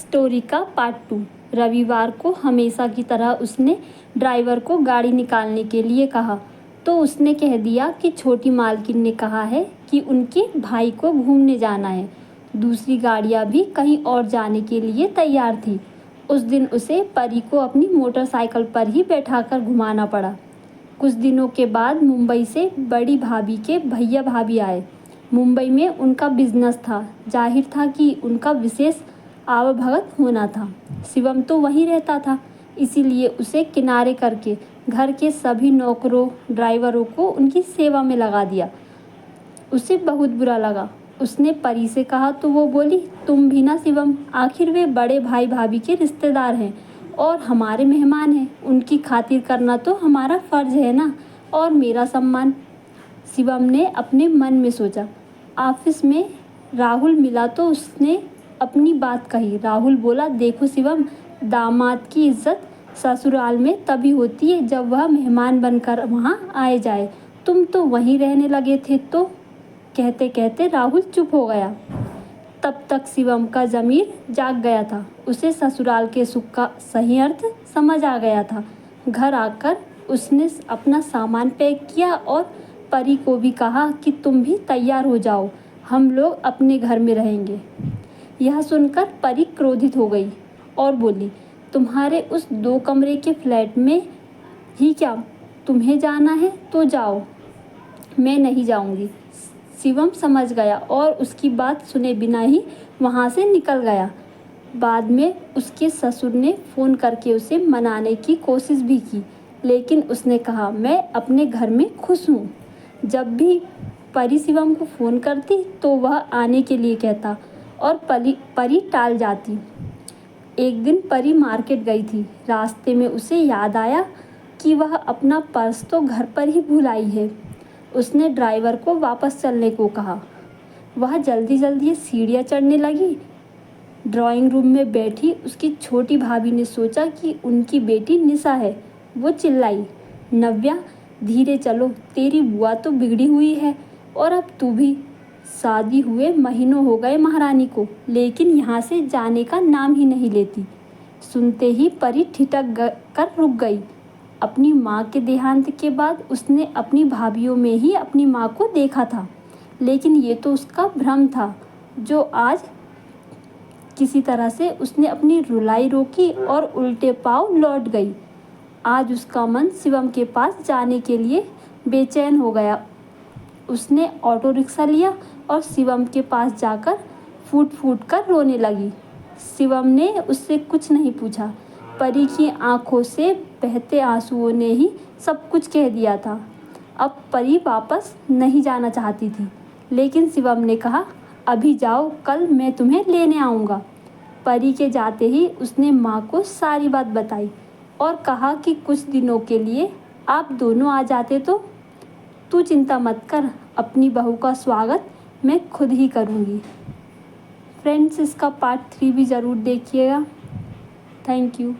Story का part 2। रविवार को हमेशा की तरह उसने ड्राइवर को गाड़ी निकालने के लिए कहा तो उसने कह दिया कि छोटी मालकिन ने कहा है कि उनके भाई को घूमने जाना है। दूसरी गाड़ियां भी कहीं और जाने के लिए तैयार थी। उस दिन उसे परी को अपनी मोटरसाइकिल पर ही बैठाकर घुमाना पड़ा। कुछ दिनों के बाद मुंबई से बड़ी भाभी के भैया भाभी आए। मुंबई में उनका बिजनेस था। जाहिर था कि उनका विशेष आवभगत होना था। शिवम तो वहीं रहता था, इसीलिए उसे किनारे करके घर के सभी नौकरों ड्राइवरों को उनकी सेवा में लगा दिया। उसे बहुत बुरा लगा। उसने परी से कहा तो वो बोली, तुम भी ना शिवम, आखिर वे बड़े भाई भाभी के रिश्तेदार हैं और हमारे मेहमान हैं। उनकी खातिर करना तो हमारा फ़र्ज़ है ना, और मेरा सम्मान। शिवम ने अपने मन में सोचा। ऑफिस में राहुल मिला तो उसने अपनी बात कही। राहुल बोला, देखो शिवम, दामाद की इज्जत ससुराल में तभी होती है जब वह मेहमान बनकर वहाँ आए जाए। तुम तो वहीं रहने लगे थे। तो कहते कहते राहुल चुप हो गया। तब तक शिवम का ज़मीर जाग गया था। उसे ससुराल के सुख का सही अर्थ समझ आ गया था। घर आकर उसने अपना सामान पैक किया और परी को भी कहा कि तुम भी तैयार हो जाओ, हम लोग अपने घर में रहेंगे। यह सुनकर परी क्रोधित हो गई और बोली, तुम्हारे उस 2 कमरे के फ्लैट में ही क्या तुम्हें जाना है तो जाओ, मैं नहीं जाऊंगी। शिवम समझ गया और उसकी बात सुने बिना ही वहाँ से निकल गया। बाद में उसके ससुर ने फ़ोन करके उसे मनाने की कोशिश भी की, लेकिन उसने कहा, मैं अपने घर में खुश हूँ। जब भी परी शिवम को फ़ोन करती तो वह आने के लिए कहता और परी टाल जाती। एक दिन परी मार्केट गई थी। रास्ते में उसे याद आया कि वह अपना पर्स तो घर पर ही भूल आई है। उसने ड्राइवर को वापस चलने को कहा। वह जल्दी जल्दी सीढ़ियाँ चढ़ने लगी। ड्राइंग रूम में बैठी उसकी छोटी भाभी ने सोचा कि उनकी बेटी निशा है। वो चिल्लाई, नव्या धीरे चलो, तेरी बुआ तो बिगड़ी हुई है और अब तू भी। शादी हुए महीनों हो गए महारानी को, लेकिन यहाँ से जाने का नाम ही नहीं लेती। सुनते ही परी ठिठक कर रुक गई। अपनी माँ के देहांत के बाद उसने अपनी भाभीयों में ही अपनी माँ को देखा था, लेकिन ये तो उसका भ्रम था। जो आज किसी तरह से उसने अपनी रुलाई रोकी और उल्टे पाँव लौट गई। आज उसका मन शिवम के पास जाने के लिए बेचैन हो गया। उसने ऑटो रिक्शा लिया और शिवम के पास जाकर फूट फूट कर रोने लगी। शिवम ने उससे कुछ नहीं पूछा। परी की आंखों से बहते आंसुओं ने ही सब कुछ कह दिया था। अब परी वापस नहीं जाना चाहती थी, लेकिन शिवम ने कहा, अभी जाओ, कल मैं तुम्हें लेने आऊँगा। परी के जाते ही उसने माँ को सारी बात बताई और कहा कि कुछ दिनों के लिए आप दोनों आ जाते तो। तू चिंता मत कर, अपनी बहू का स्वागत मैं खुद ही करूँगी। फ्रेंड्स, इसका पार्ट 3 भी ज़रूर देखिएगा। Thank you.